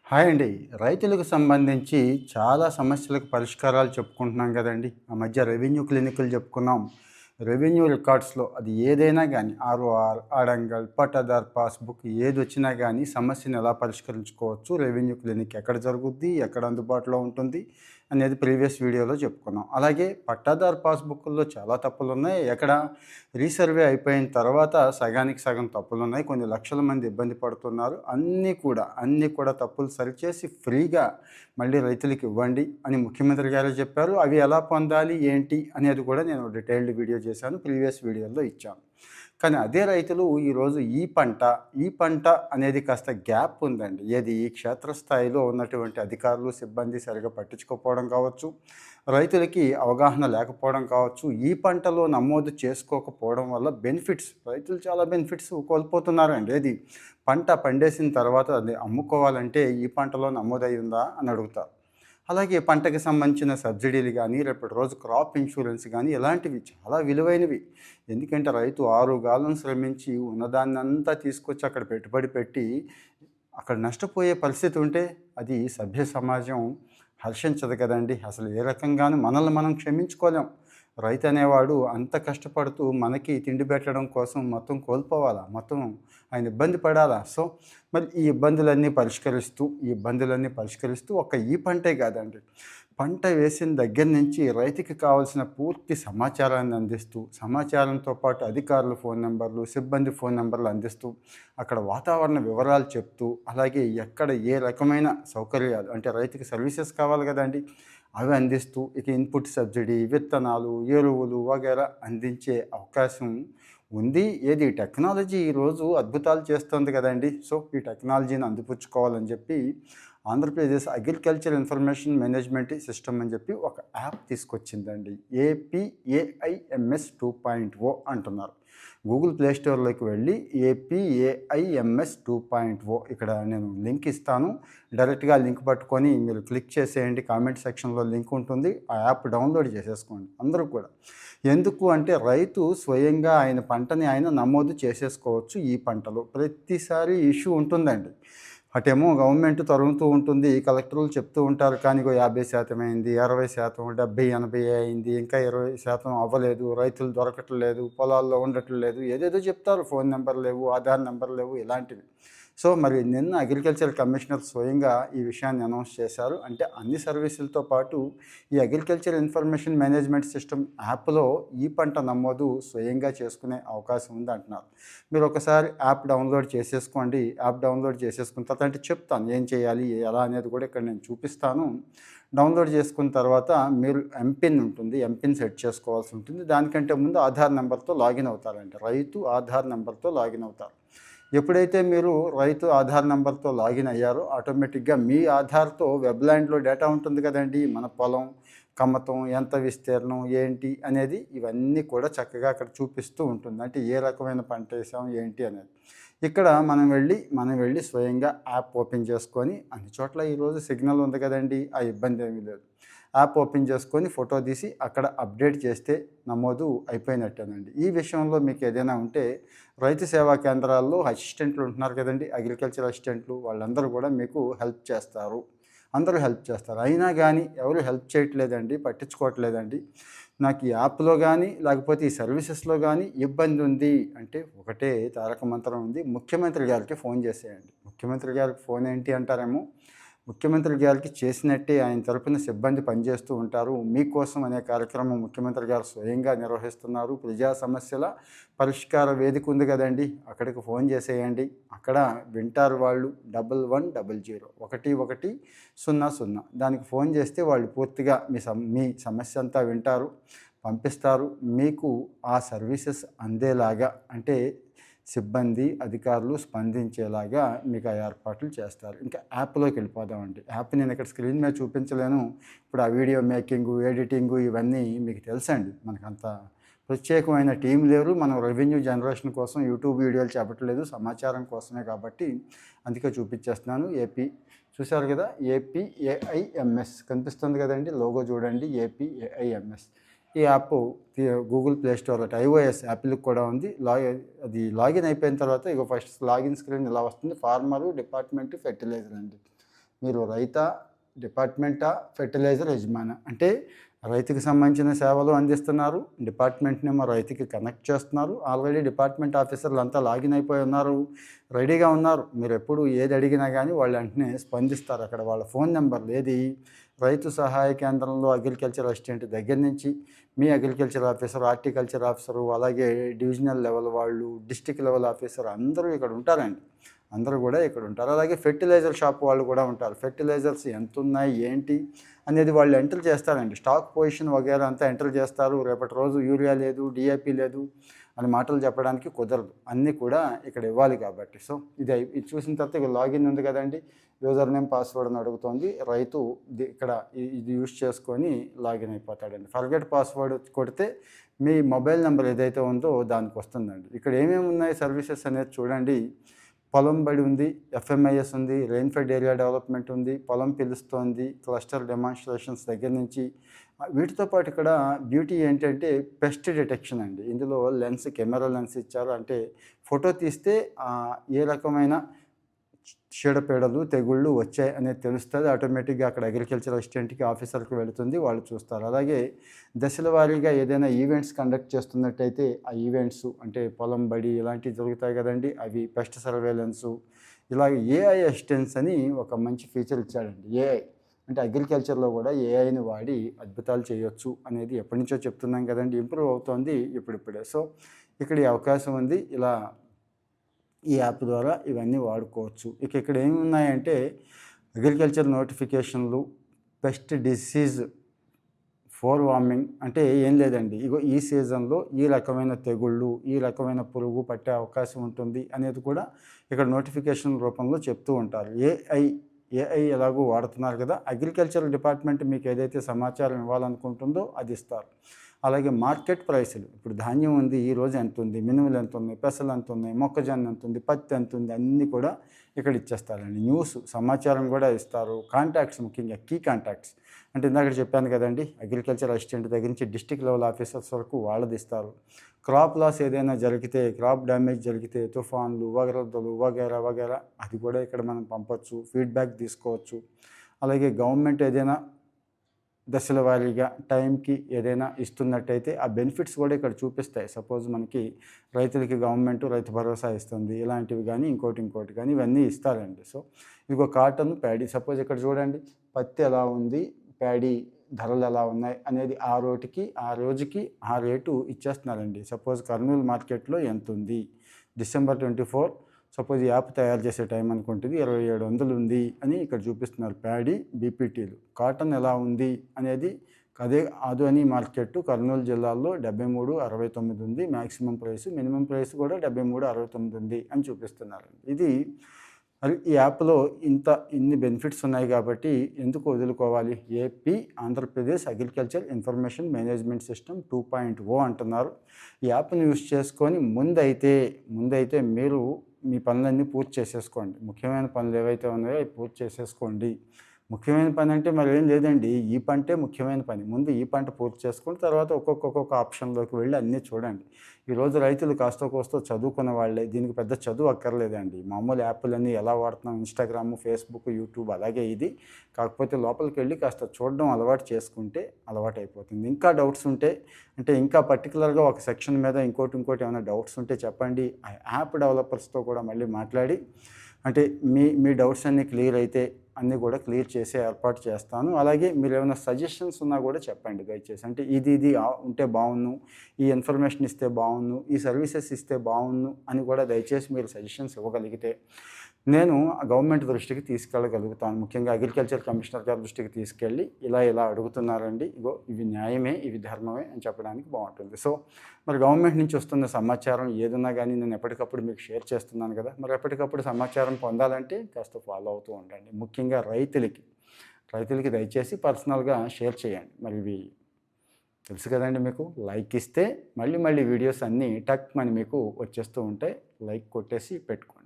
Hi అండి. రైతులకు సంబంధించి చాలా సమస్యలకు పరిష్కారాలు చెప్పుకుంటున్నాం కదండీ! ఆ మధ్య రెవెన్యూ క్లినిక్‌లు చెప్పుకున్నాం. రెవెన్యూ రికార్డ్స్‌లో అది ఏదైనా గానీ ఆర్ఓఆర్, అడంగల్, పట్టాదార్ పాస్‌బుక్ ఏదొచ్చినా గానీ సమస్యను ఎలా పరిష్కరించుకోవచ్చు, రెవెన్యూ క్లినిక్ ఎక్కడ జరుగుద్ది, ఎక్కడ అందుబాటులో ఉంటుంది అనేది ప్రీవియస్ వీడియోలో చెప్పుకున్నాం. అలాగే పట్టాదార్ పాస్‌బుక్కుల్లో చాలా తప్పులున్నాయి. ఎక్కడ రీసర్వే అయిపోయిన తర్వాత సగానికి సగం తప్పులున్నాయి. కొన్ని లక్షల మంది ఇబ్బంది పడుతున్నారు. అన్నీ కూడా తప్పులు సరిచేసి ఫ్రీగా మళ్ళీ రైతులకి ఇవ్వండి అని ముఖ్యమంత్రి గారే చెప్పారు. అవి ఎలా పొందాలి, ఏంటి అనేది కూడా నేను డీటెయిల్డ్ వీడియో చేశాను. ప్రీవియస్ వీడియోలో ఇచ్చాను. కానీ అదే రైతులు ఈరోజు ఈ పంట అనేది కాస్త గ్యాప్ ఉందండి. ఏది ఈ క్షేత్రస్థాయిలో ఉన్నటువంటి అధికారులు, సిబ్బంది సరిగ్గా పట్టించుకోకపోవడం కావచ్చు, రైతులకి అవగాహన లేకపోవడం కావచ్చు, ఈ పంటలో నమోదు చేసుకోకపోవడం వల్ల రైతులు చాలా బెనిఫిట్స్ కోల్పోతున్నారండి. ఏది పంట పండేసిన తర్వాత అది అమ్ముకోవాలంటే ఈ పంటలో నమోదయ్యిందా అని అడుగుతారు. అలాగే పంటకి సంబంధించిన సబ్సిడీలు గానీ, రేపటి రోజు క్రాప్ ఇన్సూరెన్స్ గానీ, ఇలాంటివి చాలా విలువైనవి. ఎందుకంటే రైతు 6 గాలం శ్రమించి ఉన్నదాన్నంతా తీసుకొచ్చి అక్కడ పెట్టుబడి పెట్టి, అక్కడ నష్టపోయే పరిస్థితి ఉంటే అది సభ్య సమాజం హర్షించదు కదండీ! అసలు ఏ రకంగాను మనల్ని మనం క్షమించుకోలేం. రైతు అనేవాడు అంత కష్టపడుతూ మనకి తిండి పెట్టడం కోసం మొత్తం కోల్పోవాలా? మొత్తం ఆయన ఇబ్బంది పడాలా? సో, మరి ఈ ఇబ్బందులన్నీ పరిష్కరిస్తూ ఒక్క ఈ పంటే కాదండి. పంట వేసిన దగ్గర నుంచి రైతుకి కావాల్సిన పూర్తి సమాచారాన్ని అందిస్తూ, సమాచారంతో పాటు అధికారుల ఫోన్ నంబర్లు, సిబ్బంది ఫోన్ నంబర్లు అందిస్తూ, అక్కడ వాతావరణ వివరాలు చెప్తూ, అలాగే ఎక్కడ ఏ రకమైన సౌకర్యాలు అంటే రైతుకి సర్వీసెస్ కావాలి కదండీ! అవి అందిస్తూ, ఇక ఇన్పుట్ సబ్సిడీ, విత్తనాలు, ఎరువులు వగైరా అందించే అవకాశం ఉంది. ఏది టెక్నాలజీ ఈరోజు అద్భుతాలు చేస్తుంది కదండీ! సో, ఈ టెక్నాలజీని అందిపుచ్చుకోవాలని చెప్పి Andhra Pradesh agriculture information management system అని చెప్పి ఒక యాప్ తీసుకొచ్చిందండి. ఏపీఏఐఎంఎస్ 2.0 అంటున్నారు. గూగుల్ ప్లే స్టోర్‌లోకి వెళ్ళి ఏపీఏఐఎంఎస్ 2.0 ఇక్కడ నేను లింక్ ఇస్తాను. డైరెక్ట్‌గా లింక్ పట్టుకొని మీరు క్లిక్ చేసేయండి. కామెంట్ సెక్షన్‌లో లింక్ ఉంటుంది. ఆ యాప్ డౌన్‌లోడ్ చేసేసుకోండి అందరూ కూడా. ఎందుకు అంటే రైతు స్వయంగా ఆయన పంటని ఆయన నమోదు చేసేసుకోవచ్చు ఈ పంటలో. ప్రతిసారి ఇష్యూ ఉంటుందండి. అటేమో గవర్నమెంట్ తరుగుతూ ఉంటుంది. కలెక్టర్లు చెప్తూ ఉంటారు. కానీ ఇగో 50% అయింది, 60%, 70, 80 అయింది. ఇంకా 20% అవ్వలేదు. రైతులు దొరకట్లేదు. పొలాల్లో ఉండట్లేదు. ఏదేదో చెప్తారు. ఫోన్ నంబర్ లేవు, ఆధార్ నంబర్ లేవు ఇలాంటివి. సో, మరి నిన్న అగ్రికల్చర్ కమిషనర్ స్వయంగా ఈ విషయాన్ని అనౌన్స్ చేశారు. అంటే అన్ని సర్వీసులతో పాటు ఈ అగ్రికల్చర్ ఇన్ఫర్మేషన్ మేనేజ్మెంట్ సిస్టమ్ యాప్‌లో ఈ పంట నమోదు స్వయంగా చేసుకునే అవకాశం ఉందంటున్నారు. మీరు ఒకసారి యాప్ డౌన్‌లోడ్ చేసేసుకోండి. యాప్ డౌన్‌లోడ్ చేసేసుకున్న తర్వాత అంటే చెప్తాను ఏం చేయాలి, ఎలా అనేది కూడా ఇక్కడ నేను చూపిస్తాను. డౌన్‌లోడ్ చేసుకున్న తర్వాత మీరు ఎంపిన్ ఉంటుంది. ఎంపిన్ సెట్ చేసుకోవాల్సి ఉంటుంది. దానికంటే ముందు ఆధార్ నంబర్‌తో లాగిన్ అవుతారండి. రైతు ఆధార్ నంబర్‌తో లాగిన్ అవుతారు. ఎప్పుడైతే మీరు రైతు ఆధార్ నంబర్‌తో లాగిన్ అయ్యారో ఆటోమేటిక్‌గా మీ ఆధార్‌తో వెబ్‌లాండ్‌లో డేటా ఉంటుంది కదండీ! మన పొలం, కమ్మతం, ఎంత విస్తీర్ణం, ఏంటి అనేది ఇవన్నీ కూడా చక్కగా అక్కడ చూపిస్తూ ఉంటుంది. అంటే ఏ రకమైన పంట ఏసాం, ఏంటి అనేది. ఇక్కడ మనం వెళ్ళి స్వయంగా యాప్ ఓపెన్ చేసుకొని అన్ని చోట్ల ఈరోజు సిగ్నల్ ఉంది కదండీ! ఆ ఇబ్బంది ఏమీ లేదు. యాప్ ఓపెన్ చేసుకొని ఫోటో తీసి అక్కడ అప్డేట్ చేస్తే నమోదు అయిపోయినట్టేనండి. ఈ విషయంలో మీకు ఏదైనా ఉంటే రైతు సేవా కేంద్రాల్లో అసిస్టెంట్లు ఉంటున్నారు కదండీ! అగ్రికల్చర్ అసిస్టెంట్లు వాళ్ళందరూ కూడా మీకు హెల్ప్ చేస్తారు. అందరూ హెల్ప్ చేస్తారు. అయినా గానీ ఎవరు హెల్ప్ చేయట్లేదండి, పట్టించుకోవట్లేదండి. నాకు ఈ యాప్‌లో గానీ, లేకపోతే ఈ సర్వీసెస్‌లో గానీ ఇబ్బందుంది అంటే ఒకటే తారక మంత్రం ఉంది. ముఖ్యమంత్రి గారికి ఫోన్ చేసేయండి. ముఖ్యమంత్రి గారికి ఫోన్ ఏంటి అంటారేమో, ముఖ్యమంత్రి గారికి చేసినట్టే ఆయన తరపున సిబ్బంది పనిచేస్తూ ఉంటారు. మీకోసం అనే కార్యక్రమం ముఖ్యమంత్రి గారు స్వయంగా నిర్వహిస్తున్నారు. ప్రజా సమస్యల పరిష్కార వేదిక ఉంది కదండీ! అక్కడికి ఫోన్ చేసేయండి. అక్కడ వింటారు వాళ్ళు. 1100 1100 దానికి ఫోన్ చేస్తే వాళ్ళు పూర్తిగా మీ సమస్య అంతా వింటారు, పంపిస్తారు. మీకు ఆ సర్వీసెస్ అందేలాగా అంటే సిబ్బంది, అధికారులు స్పందించేలాగా మీకు ఆ ఏర్పాట్లు చేస్తారు. ఇంకా యాప్‌లోకి వెళ్ళిపోదామండి. యాప్ నేను ఇక్కడ స్క్రీన్ మీద చూపించలేను. ఇప్పుడు ఆ వీడియో మేకింగు, ఎడిటింగు ఇవన్నీ మీకు తెలుసండి. మనకంత ప్రత్యేకమైన టీమ్ లేరు. మనం రెవెన్యూ జనరేషన్ కోసం యూట్యూబ్ వీడియోలు చెప్పట్లేదు. సమాచారం కోసమే కాబట్టి అందుకే చూపించేస్తున్నాను. చూసారు కదా! ఏపీఏఐఎంఎస్ కనిపిస్తుంది కదండీ! లోగో చూడండి ఏపీఏఐఎంఎస్. ఈ యాప్ గూగుల్ ప్లే స్టోర్‌లో ఐఓఎస్ యాపిల్‌కి కూడా ఉంది. అది లాగిన్ అయిపోయిన తర్వాత ఇగో ఫస్ట్ లాగిన్ స్క్రీన్ ఇలా వస్తుంది. ఫార్మరు, డిపార్ట్‌మెంట్, ఫెర్టిలైజర్ అండి. మీరు రైతా, డిపార్ట్మెంటా, ఫెర్టిలైజర్ యజమానా? అంటే రైతుకి సంబంధించిన సేవలు అందిస్తున్నారు, డిపార్ట్మెంట్నేమో రైతుకి కనెక్ట్ చేస్తున్నారు. ఆల్రెడీ డిపార్ట్మెంట్ ఆఫీసర్లు అంతా లాగిన్ అయిపోయి ఉన్నారు, రెడీగా ఉన్నారు. మీరు ఎప్పుడు ఏది అడిగినా కానీ వాళ్ళు వెంటనే స్పందిస్తారు. అక్కడ వాళ్ళ ఫోన్ నెంబర్లు ఏది రైతు సహాయ కేంద్రంలో అగ్రికల్చర్ అసిస్టెంట్ దగ్గర నుంచి మీ అగ్రికల్చర్ ఆఫీసర్, హార్టికల్చర్ ఆఫీసరు, అలాగే డివిజనల్ లెవెల్ వాళ్ళు, డిస్ట్రిక్ట్ లెవెల్ ఆఫీసర్ అందరూ ఇక్కడ ఉంటారండి. అందరూ కూడా ఇక్కడ ఉంటారు. అలాగే ఫెర్టిలైజర్ షాప్ వాళ్ళు కూడా ఉంటారు. ఫెర్టిలైజర్స్ ఎంత ఉన్నాయి ఏంటి అనేది వాళ్ళు ఎంటర్ చేస్తారండి. స్టాక్ పొజిషన్ వగేరా అంతా ఎంటర్ చేస్తారు. రేపటి రోజు యూరియా లేదు, డిఏపి లేదు అని మాటలు చెప్పడానికి కుదరదు. అన్నీ కూడా ఇక్కడ ఇవ్వాలి కాబట్టి. సో ఇది చూసిన తర్వాత ఇక లాగిన్ ఉంది కదండి, యూజర్ నేమ్ పాస్వర్డ్ అని అడుగుతోంది. రైతు ఇక్కడ ఇది యూజ్ చేసుకొని లాగిన్ అయిపోతాడండి. ఫర్గెట్ పాస్వర్డ్ కొడితే మీ మొబైల్ నెంబర్ ఏదైతే ఉందో దానికి వస్తుందండి. ఇక్కడ ఏమేమి ఉన్నాయి సర్వీసెస్ అనేది చూడండి. పొలం బడి ఉంది, ఎఫ్ఎంఐఎస్ ఉంది, రెయిన్ఫెడ్ ఏరియా డెవలప్మెంట్ ఉంది, పొలం పిలుస్తోంది, క్లస్టర్ డెమాన్స్ట్రేషన్స్ దగ్గర నుంచి. వీటితో పాటు ఇక్కడ బ్యూటీ ఏంటంటే పెస్ట్ డిటెక్షన్ అండి. ఇందులో లెన్స్, కెమెరా లెన్స్ ఇచ్చారు. అంటే ఫోటో తీస్తే ఏ రకమైన చీడపీడలు, తెగుళ్ళు వచ్చాయి అనేది తెలుస్తుంది. ఆటోమేటిక్గా అక్కడ అగ్రికల్చర్ అసిస్టెంట్కి, ఆఫీసర్కి వెళుతుంది, వాళ్ళు చూస్తారు. అలాగే దశల వారీగా ఏదైనా ఈవెంట్స్ కండక్ట్ చేస్తున్నట్టయితే ఆ ఈవెంట్స్ అంటే పొలం బడి ఇలాంటివి జరుగుతాయి కదండి, అవి పెస్ట్ సర్వేలెన్సు, ఇలాగ ఏఐ అసిస్టెన్స్ అని ఒక మంచి ఫీచర్ ఇచ్చాడండి. ఏఐ అంటే అగ్రికల్చర్లో కూడా ఏఐని వాడి అద్భుతాలు చేయొచ్చు అనేది ఎప్పటి నుంచో చెప్తున్నాం కదండి, ఇంప్రూవ్ అవుతోంది ఇప్పుడిప్పుడే. సో ఇక్కడ ఈ అవకాశం ఉంది. ఇలా ఈ యాప్ ద్వారా ఇవన్నీ వాడుకోవచ్చు. ఇక్కడ ఏమి ఉన్నాయంటే అగ్రికల్చర్ నోటిఫికేషన్లు, పెస్ట్ డిసీజ్, ఫోర్ వార్మింగ్. అంటే ఏం లేదండి, ఇగో ఈ సీజన్లో ఈ రకమైన తెగుళ్ళు, ఈ రకమైన పురుగు పట్టే అవకాశం ఉంటుంది అనేది కూడా ఇక్కడ నోటిఫికేషన్ రూపంలో చెప్తూ ఉంటారు. ఏఐ ఎలాగో వాడుతున్నారు కదా, అగ్రికల్చర్ డిపార్ట్మెంట్ మీకు ఏదైతే సమాచారం ఇవ్వాలనుకుంటుందో అది ఇస్తారు. అలాగే మార్కెట్ ప్రైసులు, ఇప్పుడు ధాన్యం ఉంది, ఈరోజు ఎంత ఉంది, మినుములు ఎంత ఉన్నాయి, పెసలు ఎంత ఉన్నాయి, మొక్కజొన్న ఎంత ఉంది, పత్తి ఎంత ఉంది, అన్నీ కూడా ఇక్కడ ఇచ్చేస్తారండి. న్యూస్ సమాచారం కూడా ఇస్తారు. కాంటాక్ట్స్, ముఖ్యంగా కీ కాంటాక్ట్స్ అంటే ఇందాక చెప్పాను కదండి, అగ్రికల్చర్ అసిస్టెంట్ దగ్గర నుంచి డిస్ట్రిక్ట్ లెవెల్ ఆఫీసర్స్ వరకు వాళ్ళది ఇస్తారు. క్రాప్ లాస్ ఏదైనా జరిగితే, క్రాప్ డ్యామేజ్ జరిగితే, తుఫాన్లు, వరదలు వగేరా వగేరా, అది కూడా ఇక్కడ మనం పంపొచ్చు, ఫీడ్బ్యాక్ తీసుకోవచ్చు. అలాగే గవర్నమెంట్ ఏదైనా దశల వారీగా టైంకి ఏదైనా ఇస్తున్నట్టయితే ఆ బెనిఫిట్స్ కూడా ఇక్కడ చూపిస్తాయి. సపోజ్ మనకి రైతులకి గవర్నమెంట్ రైతు భరోసా ఇస్తుంది, ఇలాంటివి కానీ ఇంకోటి కానీ ఇవన్నీ ఇస్తారండి. సో ఇదిగో కాటన్, ప్యాడీ, సపోజ్ ఇక్కడ చూడండి పత్తి ఎలా ఉంది, ప్యాడీ ధరలు ఎలా ఉన్నాయి అనేది ఆ రోజుకి ఆ రేటు ఇచ్చేస్తున్నారండి. సపోజ్ కర్నూలు మార్కెట్లో ఎంత ఉంది, December 24 సపోజ్ ఈ యాప్ తయారు చేసే టైం అనుకుంటుంది 2700 ఉంది అని ఇక్కడ చూపిస్తున్నారు. ప్యాడీ, బీపీటీలు. కాటన్ ఎలా ఉంది అనేది అదే ఆదోని మార్కెట్ కర్నూలు జిల్లాలో 73.69 ఉంది మ్యాక్సిమం ప్రైస్, మినిమం ప్రైస్ కూడా 73.69 ఉంది అని చూపిస్తున్నారు. ఇది ఈ యాప్లో ఇన్ని బెనిఫిట్స్ ఉన్నాయి కాబట్టి ఎందుకు వదులుకోవాలి? AP Andhra Pradesh agriculture information management system 2.0 అంటున్నారు. ఈ యాప్ని యూజ్ చేసుకొని ముందైతే మీరు మీ పనులన్నీ పూర్తి చేసేసుకోండి. ముఖ్యమైన పనులు ఏవైతే ఉన్నాయో అవి పూర్తి చేసేసుకోండి. ముఖ్యమైన పని అంటే మరి ఏం లేదండి, ఈ పంటే ముఖ్యమైన పని. ముందు ఈ పంట పూర్తి చేసుకుని తర్వాత ఒక్కొక్క ఆప్షన్లోకి వెళ్ళి అన్నీ చూడండి. ఈరోజు రైతులు కాస్త కోస్తో చదువుకున్న వాళ్ళే, దీనికి పెద్ద చదువు అక్కర్లేదండి. మామూలు యాప్లన్నీ ఎలా వాడుతున్నాం, ఇన్స్టాగ్రామ్, ఫేస్బుక్, యూట్యూబ్ అలాగే ఇది. కాకపోతే లోపలికి వెళ్ళి కాస్త చూడడం అలవాటు చేసుకుంటే అలవాటు అయిపోతుంది. ఇంకా డౌట్స్ ఉంటే, అంటే ఇంకా పర్టికులర్గా ఒక సెక్షన్ మీద ఇంకోటి ఏమైనా డౌట్స్ ఉంటే చెప్పండి. ఆ యాప్ డెవలపర్స్తో కూడా మళ్ళీ మాట్లాడి అంటే మీ డౌట్స్ అన్నీ క్లియర్ అయితే అన్నీ కూడా క్లియర్ చేసే ఏర్పాటు చేస్తాను. అలాగే మీరు ఏమైనా సజెషన్స్ ఉన్నా కూడా చెప్పండి దయచేసి. అంటే ఇది ఉంటే బాగున్ను, ఈ ఇన్ఫర్మేషన్ ఇస్తే బాగున్ను, ఈ సర్వీసెస్ ఇస్తే బాగున్ను అని కూడా దయచేసి మీరు సజెషన్స్ ఇవ్వగలిగితే నేను గవర్నమెంట్ దృష్టికి తీసుకెళ్ళగలుగుతాను. ముఖ్యంగా అగ్రికల్చర్ కమిషనర్ గారి దృష్టికి తీసుకెళ్ళి ఇలా అడుగుతున్నారండి, ఇవి న్యాయమే, ఇవి ధర్మమే అని చెప్పడానికి బాగుంటుంది. సో మరి గవర్నమెంట్ నుంచి వస్తున్న సమాచారం ఏదన్నా కానీ నేను ఎప్పటికప్పుడు మీకు షేర్ చేస్తున్నాను కదా, మరి ఎప్పటికప్పుడు సమాచారం పొందాలంటే కాస్త ఫాలో అవుతూ ఉండండి. ముఖ్యంగా రైతులకి దయచేసి పర్సనల్గా షేర్ చేయండి. మరి ఇవి తెలుసు కదండి మీకు. లైక్ ఇస్తే మళ్ళీ వీడియోస్ అన్నీ టక్ అని మీకు వచ్చేస్తూ ఉంటాయి. లైక్ కొట్టేసి పెట్టుకోండి.